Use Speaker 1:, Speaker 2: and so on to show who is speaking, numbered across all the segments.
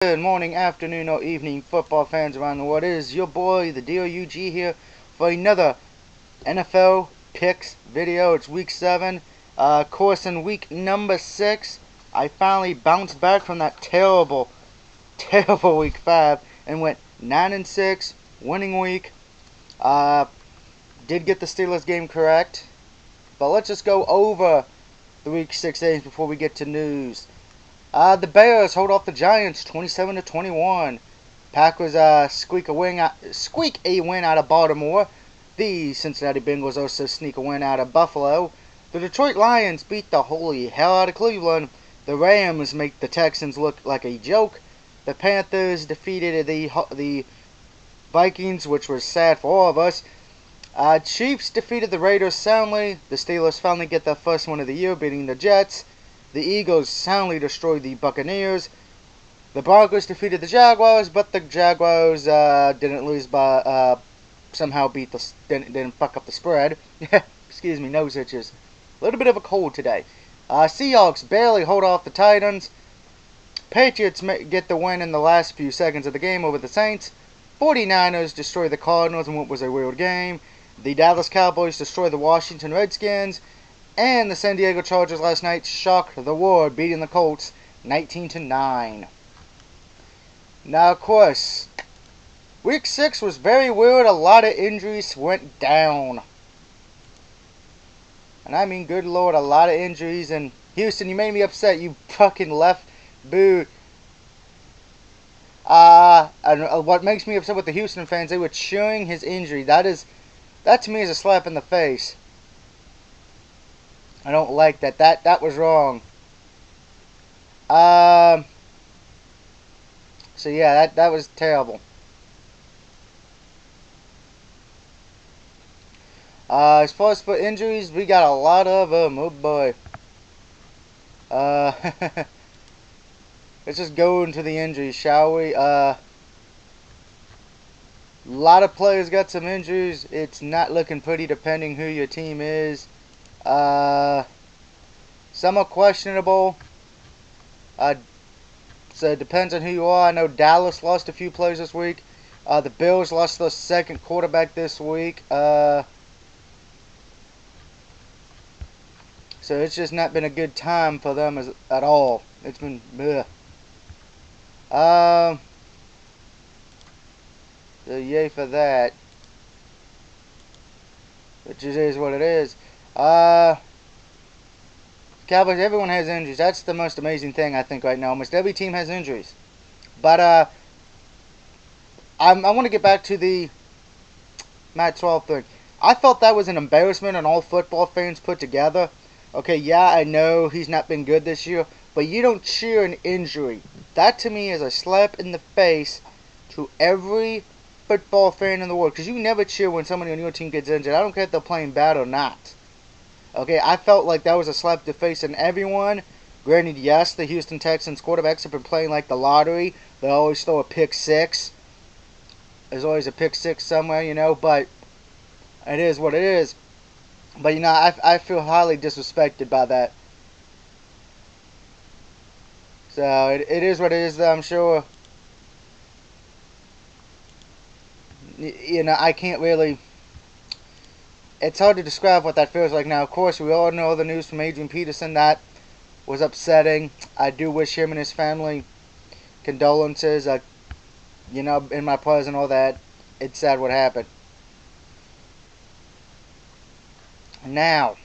Speaker 1: Good morning, afternoon, or evening, football fans around the world. It is your boy, the DOUG, here for another NFL picks video. It's week 7. Of course, in week number 6, I finally bounced back from that terrible week 5 and went 9-6, winning week. Did get the Steelers game correct, but let's just go over the week 6 games before we get to news. The Bears hold off the Giants 27-21. Packers squeak a win out of Baltimore. The Cincinnati Bengals also sneak a win out of Buffalo. The Detroit Lions beat the holy hell out of Cleveland. The Rams make the Texans look like a joke. The Panthers defeated the Vikings, which was sad for all of us. Chiefs defeated the Raiders soundly. The Steelers finally get their first win of the year, beating the Jets. The Eagles soundly destroyed the Buccaneers. The Broncos defeated the Jaguars, but the Jaguars didn't lose by somehow didn't fuck up the spread. Excuse me, nose itches. A little bit of a cold today. Seahawks barely hold off the Titans. Patriots get the win in the last few seconds of the game over the Saints. 49ers destroy the Cardinals in what was a weird game. The Dallas Cowboys destroy the Washington Redskins. And the San Diego Chargers last night shocked the world, beating the Colts 19-9. Now, of course, week 6 was very weird. A lot of injuries went down. And I mean, good lord, a lot of injuries. And Houston, you made me upset. You fucking left. Boo. And what makes me upset with the Houston fans, they were cheering his injury. That to me is a slap in the face. I don't like that. That was wrong. So yeah, that was terrible. As far as for injuries, we got a lot of them. Oh boy. Let's just go into the injuries, shall we? A lot of players got some injuries. It's not looking pretty depending who your team is. Some are questionable. So it depends on who you are. I know Dallas lost a few players this week. The Bills lost their second quarterback this week. So it's just not been a good time for them at all. It's been bleh. So yay for that. Which is what it is. Cowboys, everyone has injuries. That's the most amazing thing, I think, right now. Almost every team has injuries. But, I want to get back to the Matt 12 thing. I felt that was an embarrassment on all football fans put together. Okay, yeah, I know he's not been good this year, but you don't cheer an injury. That, to me, is a slap in the face to every football fan in the world. Because you never cheer when somebody on your team gets injured. I don't care if they're playing bad or not. Okay, I felt like that was a slap to the face in everyone. Granted, yes, the Houston Texans quarterbacks have been playing like the lottery. They always throw a pick 6. There's always a pick 6 somewhere, you know, but it is what it is. But, you know, I feel highly disrespected by that. So, it is what it is, though, I'm sure. You know, I can't really... It's hard to describe what that feels like now. Of course, we all know the news from Adrian Peterson. That was upsetting. I do wish him and his family condolences. You know, in my prayers and all that. It's sad what happened. Now,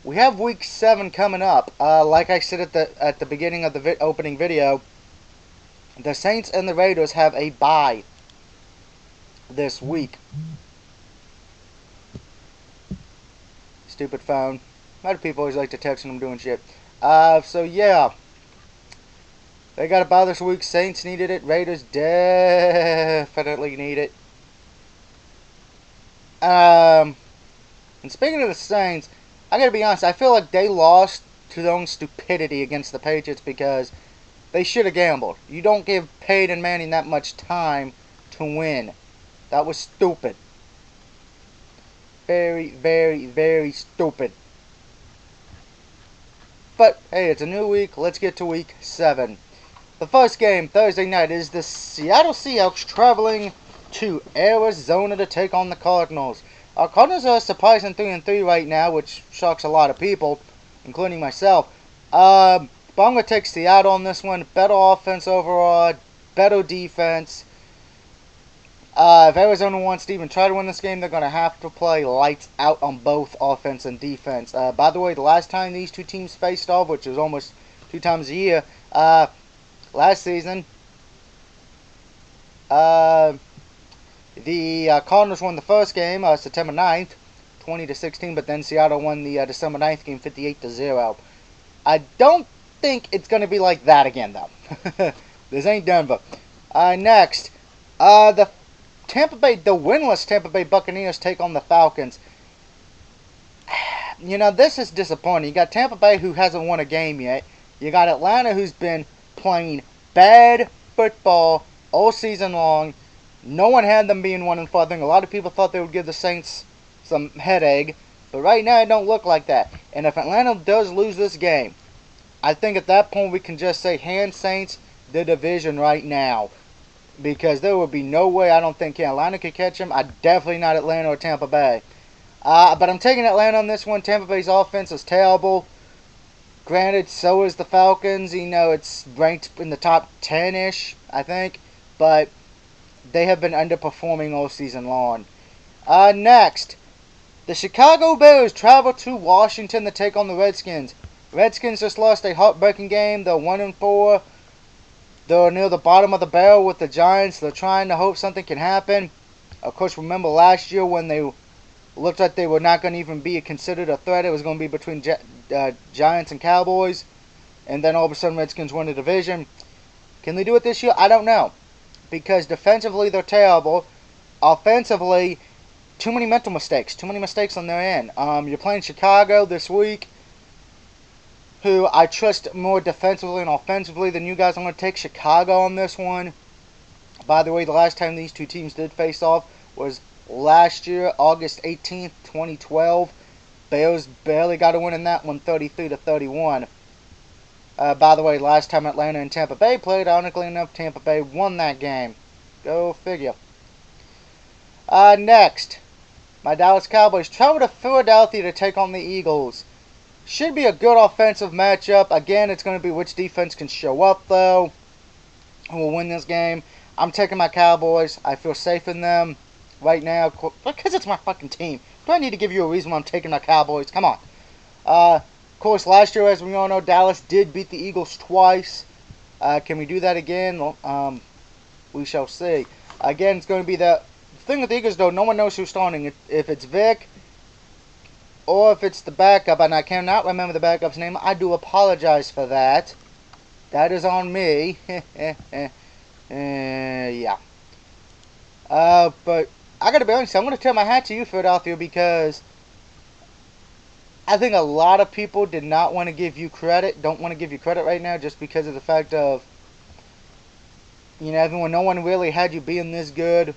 Speaker 1: we have week 7 coming up. Like I said at the beginning of the opening video, the Saints and the Raiders have a bye this week. Stupid phone. A lot of people always like to text when I'm doing shit. So yeah. They got a bye this week. Saints needed it. Raiders definitely need it. And speaking of the Saints, I gotta be honest, I feel like they lost to their own stupidity against the Patriots because they should have gambled. You don't give Peyton Manning that much time to win. That was stupid. Very, very, very stupid. But, hey, it's a new week. Let's get to week 7. The first game, Thursday night, is the Seattle Seahawks traveling to Arizona to take on the Cardinals. Our Cardinals are surprising 3-3 right now, which shocks a lot of people, including myself. But I'm going to take Seattle on this one. Better offense overall, better defense. If Arizona wants to even try to win this game, they're going to have to play lights out on both offense and defense. By the way, the last time these two teams faced off, which was almost 2 times a year, last season, the Cardinals won the first game, September 9th, 20-16, but then Seattle won the December 9th game, 58-0. I don't think it's going to be like that again, though. This ain't Denver. Next, the winless Tampa Bay Buccaneers take on the Falcons. You know, this is disappointing. You got Tampa Bay, who hasn't won a game yet. You got Atlanta, who's been playing bad football all season long. No one had them being 1-4. I think a lot of people thought they would give the Saints some headache, but right now it don't look like that. And if Atlanta does lose this game, I think at that point we can just say hand Saints the division right now, because there would be no way I don't think Atlanta could catch them. Definitely not Atlanta or Tampa Bay. But I'm taking Atlanta on this one. Tampa Bay's offense is terrible. Granted, so is the Falcons. You know, it's ranked in the top 10-ish, I think. But they have been underperforming all season long. Next, the Chicago Bears travel to Washington to take on the Redskins. Redskins just lost a heartbreaking game. They're 1-4. They're near the bottom of the barrel with the Giants. They're trying to hope something can happen. Of course, remember last year when they looked like they were not going to even be considered a threat. It was going to be between Giants and Cowboys. And then all of a sudden, Redskins won the division. Can they do it this year? I don't know. Because defensively, they're terrible. Offensively, too many mental mistakes. Too many mistakes on their end. You're playing Chicago this week, who I trust more defensively and offensively than you guys. I'm going to take Chicago on this one. By the way, the last time these two teams did face off was last year, August 18th, 2012. Bears barely got a win in that one, 33-31. By the way, last time Atlanta and Tampa Bay played, ironically enough, Tampa Bay won that game. Go figure. Next, my Dallas Cowboys travel to Philadelphia to take on the Eagles. Should be a good offensive matchup. Again, it's going to be which defense can show up, though, who will win this game. I'm taking my Cowboys. I feel safe in them right now because it's my fucking team. Do I need to give you a reason why I'm taking my Cowboys? Come on. Of course, last year, as we all know, Dallas did beat the Eagles twice. Can we do that again? Well, we shall see. Again, it's going to be the thing with the Eagles, though. No one knows who's starting. If it's Vic or if it's the backup, and I cannot remember the backup's name, I do apologize for that. That is on me. Yeah. But I gotta be honest, I'm gonna tip my hat to you, Philadelphia, because I think a lot of people did not want to give you credit, don't want to give you credit right now, just because of the fact of, you know, everyone, no one really had you being this good.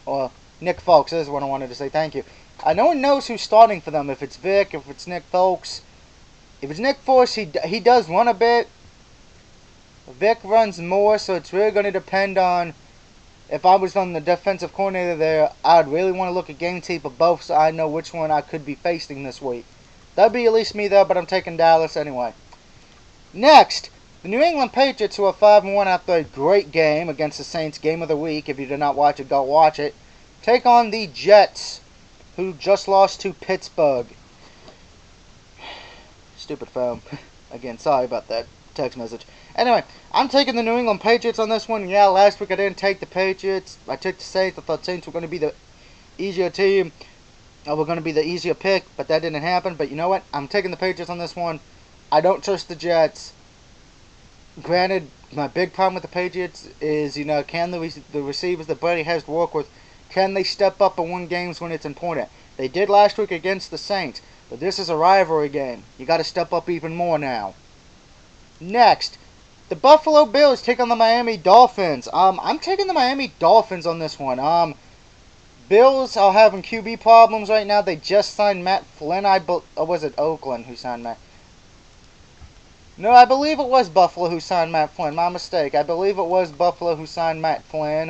Speaker 1: Or Nick Folks, this is what I wanted to say, thank you. No one knows who's starting for them, if it's Vic, if it's Nick Folks. If it's Nick Folks, he does run a bit. Vic runs more, so it's really going to depend on, if I was on the defensive coordinator there, I'd really want to look at game tape of both so I know which one I could be facing this week. That'd be at least me though, but I'm taking Dallas anyway. Next, the New England Patriots, who are 5-1 after a great game against the Saints, game of the week. If you did not watch it, go watch it. Take on the Jets, who just lost to Pittsburgh. Stupid phone. Again, sorry about that text message. Anyway, I'm taking the New England Patriots on this one. Yeah, last week I didn't take the Patriots. I took the Saints. I thought Saints were going to be the easier team. We're going to be the easier pick, but that didn't happen. But you know what? I'm taking the Patriots on this one. I don't trust the Jets. Granted, my big problem with the Patriots is, you know, can the receivers that Brady has to work with, can they step up and win games when it's important? They did last week against the Saints, but this is a rivalry game. You got to step up even more now. Next, the Buffalo Bills take on the Miami Dolphins. I'm taking the Miami Dolphins on this one. Bills are having QB problems right now. They just signed Matt Flynn. Or was it Oakland who signed Matt? No, I believe it was Buffalo who signed Matt Flynn. My mistake. I believe it was Buffalo who signed Matt Flynn.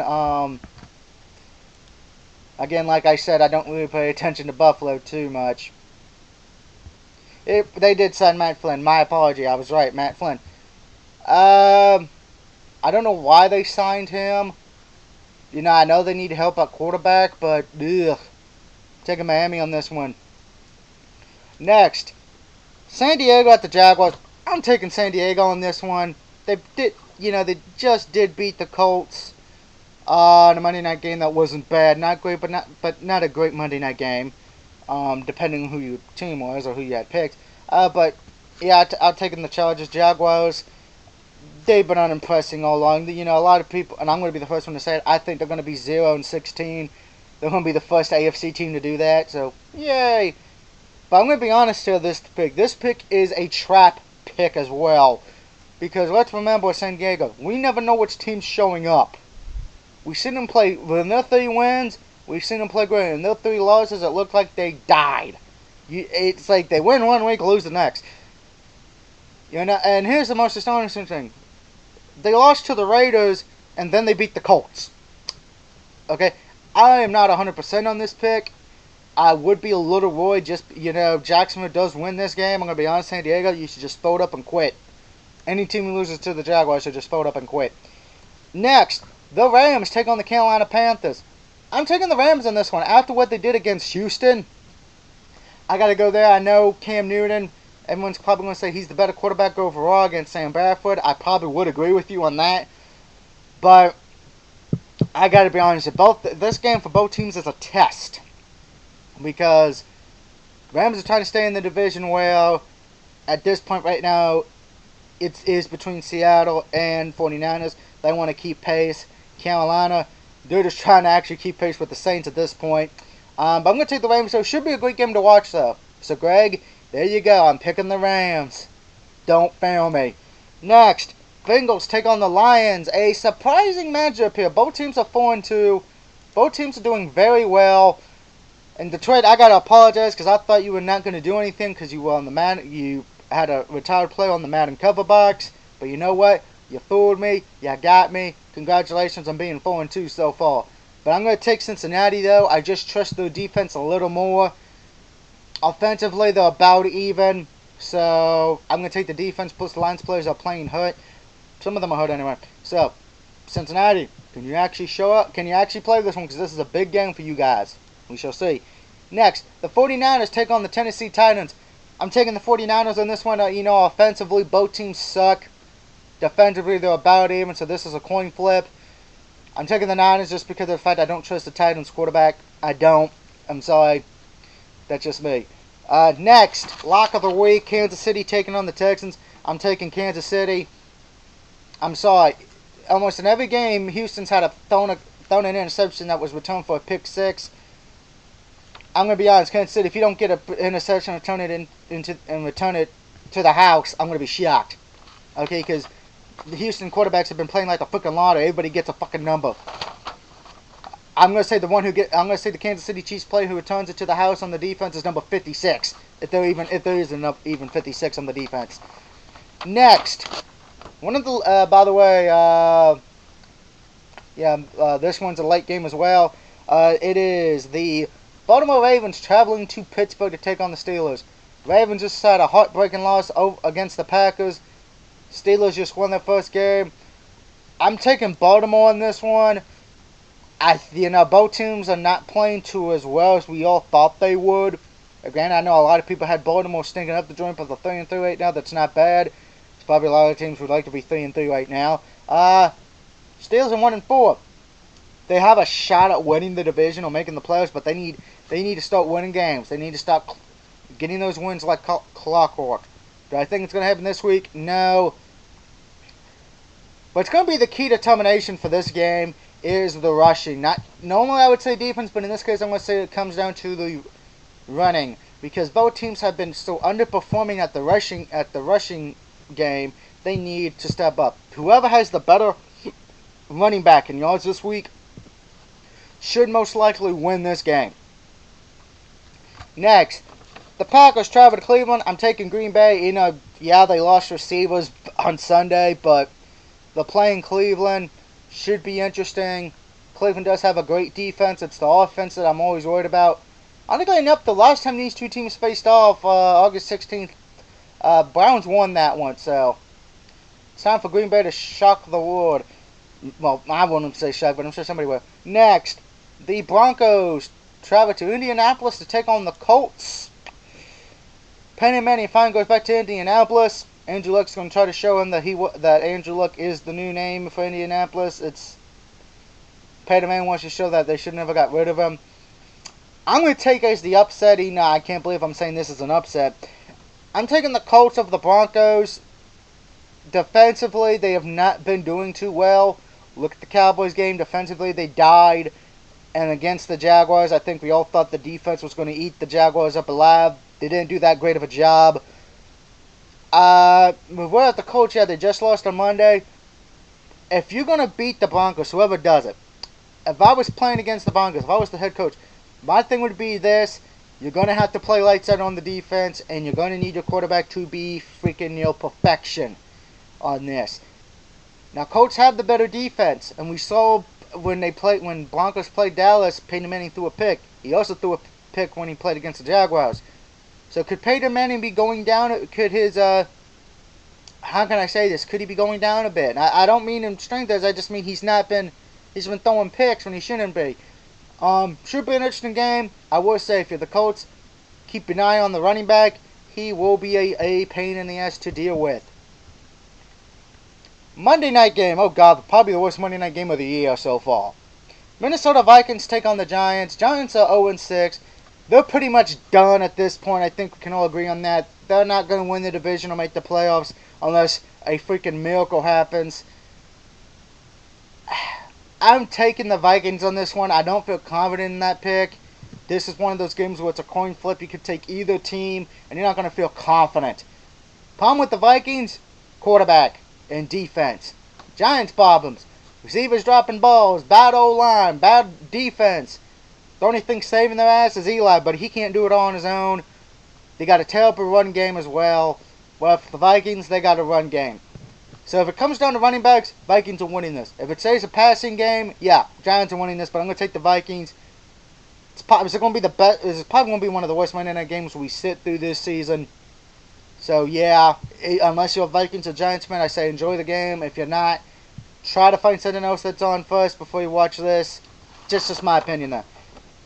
Speaker 1: Again, like I said, I don't really pay attention to Buffalo too much. They did sign Matt Flynn. My apology. I was right. Matt Flynn. I don't know why they signed him. You know, I know they need help at quarterback, but ugh. Taking Miami on this one. Next, San Diego at the Jaguars. I'm taking San Diego on this one. They just did beat the Colts in a Monday night game that wasn't bad, not great, but not a great Monday night game. Depending on who your team was or who you had picked. But yeah, I'm taking the Chargers. Jaguars. They've been unimpressing all along. You know, a lot of people, and I'm going to be the first one to say it. I think they're going to be 0-16. They're going to be the first AFC team to do that. So yay! But I'm going to be honest here. This pick is a trap pick as well, because let's remember with San Diego, we never know which team's showing up. We've seen them play when their 3 wins. We've seen them play great. And their 3 losses, it looked like they died. It's like they win one week, lose the next. You know, and here's the most astonishing thing. They lost to the Raiders, and then they beat the Colts. Okay? I am not 100% on this pick. I would be a little worried. Just, you know, Jacksonville does win this game. I'm going to be honest, San Diego, you should just fold up and quit. Any team who loses to the Jaguars should just fold up and quit. Next, the Rams take on the Carolina Panthers. I'm taking the Rams in this one. After what they did against Houston, I got to go there. I know Cam Newton, everyone's probably going to say he's the better quarterback overall against Sam Bradford. I probably would agree with you on that. But I got to be honest, this game for both teams is a test. Because Rams are trying to stay in the division well. At this point right now, it is between Seattle and 49ers. They want to keep pace. Carolina, they're just trying to actually keep pace with the Saints at this point. But I'm going to take the Rams, so it should be a great game to watch, though. So, Greg, there you go. I'm picking the Rams. Don't fail me. Next, Bengals take on the Lions. A surprising matchup here. Both teams are 4-2. Both teams are doing very well. And Detroit, I got to apologize because I thought you were not going to do anything because you were on the Madden. You had a retired player on the Madden cover box. But you know what? You fooled me. You got me. Congratulations on being 4-2 so far. But I'm going to take Cincinnati, though. I just trust their defense a little more. Offensively, they're about even. So I'm going to take the defense. Plus, the Lions players are playing hurt. Some of them are hurt anyway. So, Cincinnati, can you actually show up? Can you actually play this one? Because this is a big game for you guys. We shall see. Next, the 49ers take on the Tennessee Titans. I'm taking the 49ers on this one. You know, offensively, both teams suck. Defensively, they're about even, so this is a coin flip. I'm taking the Niners just because of the fact I don't trust the Titans quarterback. I don't. I'm sorry. That's just me. Next, lock of the week, Kansas City taking on the Texans. I'm taking Kansas City. I'm sorry. Almost in every game, Houston's had thrown an interception that was returned for a pick 6. I'm going to be honest, Kansas City, if you don't get an interception and return it to the house, I'm going to be shocked. Okay, because the Houston quarterbacks have been playing like a fucking lottery. Everybody gets a fucking number. I'm going to say I'm going to say the Kansas City Chiefs player who returns it to the house on the defense is number 56. If there is enough even 56 on the defense. Next, one of the by the way, this one's a late game as well. It is the Baltimore Ravens traveling to Pittsburgh to take on the Steelers. Ravens just had a heartbreaking loss against the Packers. Steelers just won their first game. I'm taking Baltimore on this one. Both teams are not playing too as well as we all thought they would. Again, I know a lot of people had Baltimore stinking up the joint, but they're 3-3 right now. That's not bad. It's probably a lot of teams would like to be 3-3 right now. Steelers are 1-4. They have a shot at winning the division or making the playoffs, but they need to start winning games. They need to start getting those wins like clockwork. Do I think it's going to happen this week? No. What's going to be the key determination for this game is the rushing. Normally I would say defense, but in this case I'm going to say it comes down to the running, because both teams have been so underperforming at the rushing game. They need to step up. Whoever has the better running back in yards this week should most likely win this game. Next, The Packers travel to Cleveland. I'm taking Green Bay. You know, yeah, they lost receivers on Sunday, but they're playing Cleveland. Should be interesting. Cleveland does have a great defense. It's the offense that I'm always worried about. Honestly enough, the last time these two teams faced off, August 16th, Browns won that one, so it's time for Green Bay to shock the world. Well, I wouldn't say shock, but I'm sure somebody will. Next, the Broncos travel to Indianapolis to take on the Colts. Peyton Manning finally goes back to Indianapolis. Andrew Luck's going to try to show him that that Andrew Luck is the new name for Indianapolis. Peyton Manning wants to show that they should never got rid of him. I'm going to take as the upset. I can't believe I'm saying this is an upset. I'm taking the Colts over the Broncos. Defensively, they have not been doing too well. Look at the Cowboys game. Defensively, they died. And against the Jaguars, I think we all thought the defense was going to eat the Jaguars up alive. They didn't do that great of a job. We're at the Colts. Yeah, they just lost on Monday. If you're going to beat the Broncos, whoever does it, if I was playing against the Broncos, if I was the head coach, my thing would be this. You're going to have to play lights out on the defense, and you're going to need your quarterback to be freaking perfection on this. Now, Colts have the better defense, and we saw when Broncos played Dallas, Peyton Manning threw a pick. He also threw a pick when he played against the Jaguars. So could Peyton Manning be going down? Could his how can I say this? Could he be going down a bit? I don't mean in strength as I just mean he's been throwing picks when he shouldn't be. Should be an interesting game. I will say if you're the Colts, keep an eye on the running back. He will be a pain in the ass to deal with. Monday night game. Oh God, probably the worst Monday night game of the year so far. Minnesota Vikings take on the Giants. Giants are 0-6. They're pretty much done at this point. I think we can all agree on that. They're not going to win the division or make the playoffs unless a freaking miracle happens. I'm taking the Vikings on this one. I don't feel confident in that pick. This is one of those games where it's a coin flip. You could take either team, and you're not going to feel confident. Problem with the Vikings, quarterback and defense. Giants problems. Receivers dropping balls, bad O-line, bad defense. The only thing saving their ass is Eli, but he can't do it all on his own. They got a terrible run game as well. Well, for the Vikings, they got a run game. So if it comes down to running backs, Vikings are winning this. If it stays a passing game, yeah, Giants are winning this, but I'm going to take the Vikings. It's probably going to be one of the worst Monday night games we sit through this season. So yeah, unless you're a Vikings or Giants fan, I say enjoy the game. If you're not, try to find something else that's on first before you watch this. Just my opinion there.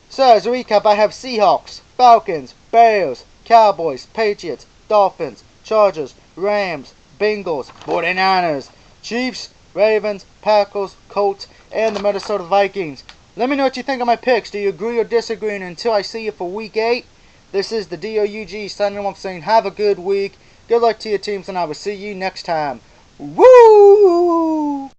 Speaker 1: So as a recap, I have Seahawks, Falcons, Bears, Cowboys, Patriots, Dolphins, Chargers, Rams, Bengals, 49ers, Chiefs, Ravens, Packers, Colts, and the Minnesota Vikings. Let me know what you think of my picks. Do you agree or disagree? And until I see you for Week 8, this is the DOUG signing off saying have a good week. Good luck to your teams, and I will see you next time. Woo!